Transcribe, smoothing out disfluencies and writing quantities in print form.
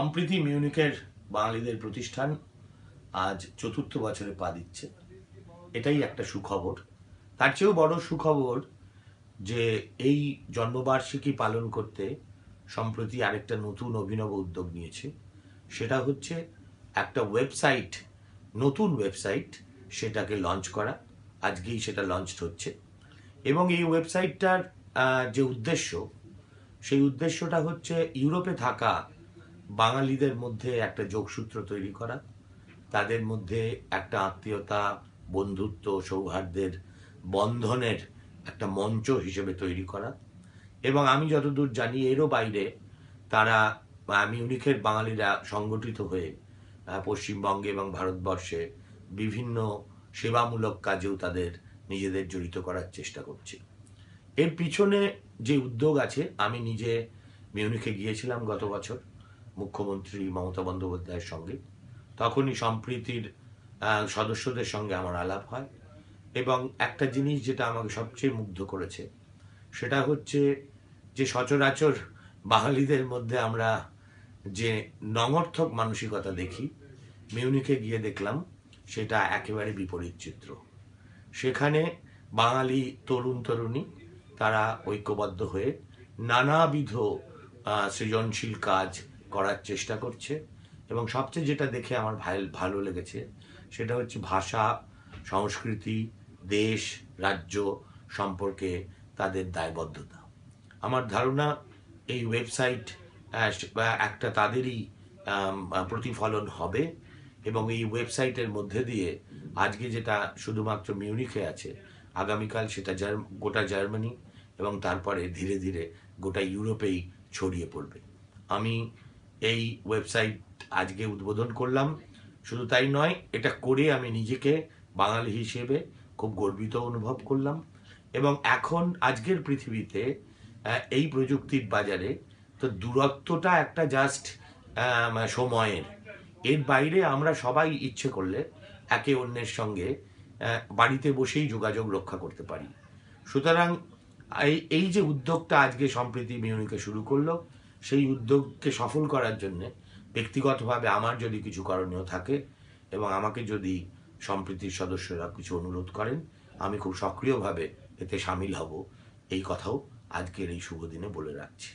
সম্প্রীতি মিউনিকের বাঙালিদের প্রতিষ্ঠান আজ চতুর্থ বছরে পা দিচ্ছে। এটাই একটা সুখবর। তার চেয়েও বড় সুখবর যে এই জন্মবার্ষিকী পালন করতে সম্প্রতি আরেকটা নতুন অভিনব উদ্যোগ নিয়েছে। সেটা হচ্ছে একটা ওয়েবসাইট, নতুন ওয়েবসাইট, সেটাকে লঞ্চ করা। আজকেই সেটা লঞ্চ হচ্ছে এবং এই ওয়েবসাইটটার যে উদ্দেশ্য, সেই উদ্দেশ্যটা হচ্ছে ইউরোপে থাকা বাঙালিদের মধ্যে একটা যোগসূত্র তৈরি করা, তাদের মধ্যে একটা আত্মীয়তা, বন্ধুত্ব, সৌহার্দ্যের বন্ধনের একটা মঞ্চ হিসেবে তৈরি করা। এবং আমি যতদূর জানি এরও বাইরে তারা মিউনিখের বাঙালিরা সংগঠিত হয়ে পশ্চিমবঙ্গে এবং ভারতবর্ষে বিভিন্ন সেবামূলক কাজেও তাদের নিজেদের জড়িত করার চেষ্টা করছে। এর পিছনে যে উদ্যোগ আছে, আমি নিজে মিউনিখে গিয়েছিলাম গত বছর মুখ্যমন্ত্রী মমতা বন্দ্যোপাধ্যায়ের সঙ্গে। তখনই সম্প্রীতির সদস্যদের সঙ্গে আমার আলাপ হয় এবং একটা জিনিস যেটা আমাকে সবচেয়ে মুগ্ধ করেছে সেটা হচ্ছে যে সচরাচর বাঙালিদের মধ্যে আমরা যে নঙর্থক মানসিকতা দেখি, মিউনিখে গিয়ে দেখলাম সেটা একেবারে বিপরীত চিত্র। সেখানে বাঙালি তরুণ তরুণী তারা ঐক্যবদ্ধ হয়ে নানাবিধ সৃজনশীল কাজ করার চেষ্টা করছে এবং সবচেয়ে যেটা দেখে আমার ভালো লেগেছে সেটা হচ্ছে ভাষা, সংস্কৃতি, দেশ, রাজ্য সম্পর্কে তাদের দায়বদ্ধতা। আমার ধারণা এই ওয়েবসাইট একটা তাদেরই প্রতিফলন হবে এবং এই ওয়েবসাইটের মধ্যে দিয়ে আজকে যেটা শুধুমাত্র মিউনিখে আছে, আগামীকাল সেটা গোটা জার্মানি এবং তারপরে ধীরে ধীরে গোটা ইউরোপেই ছড়িয়ে পড়বে। আমি এই ওয়েবসাইট আজকে উদ্বোধন করলাম। শুধু তাই নয়, এটা করে আমি নিজেকে বাঙালি হিসেবে খুব গর্বিত অনুভব করলাম এবং এখন আজকের পৃথিবীতে এই প্রযুক্তির বাজারে তো দূরত্বটা একটা জাস্ট সময়ের, এর বাইরে আমরা সবাই ইচ্ছে করলে একে অন্যের সঙ্গে বাড়িতে বসেই যোগাযোগ রক্ষা করতে পারি। সুতরাং এই যে উদ্যোগটা আজকে সম্প্রীতি মিউনিখে শুরু করলো, সেই উদ্যোগকে সফল করার জন্য ব্যক্তিগতভাবে আমার যদি কিছু করণীয় থাকে এবং আমাকে যদি সম্প্রীতির সদস্যরা কিছু অনুরোধ করেন, আমি খুব সক্রিয়ভাবে এতে সামিল হব, এই কথাও আজকের এই শুভ দিনে বলে রাখছি।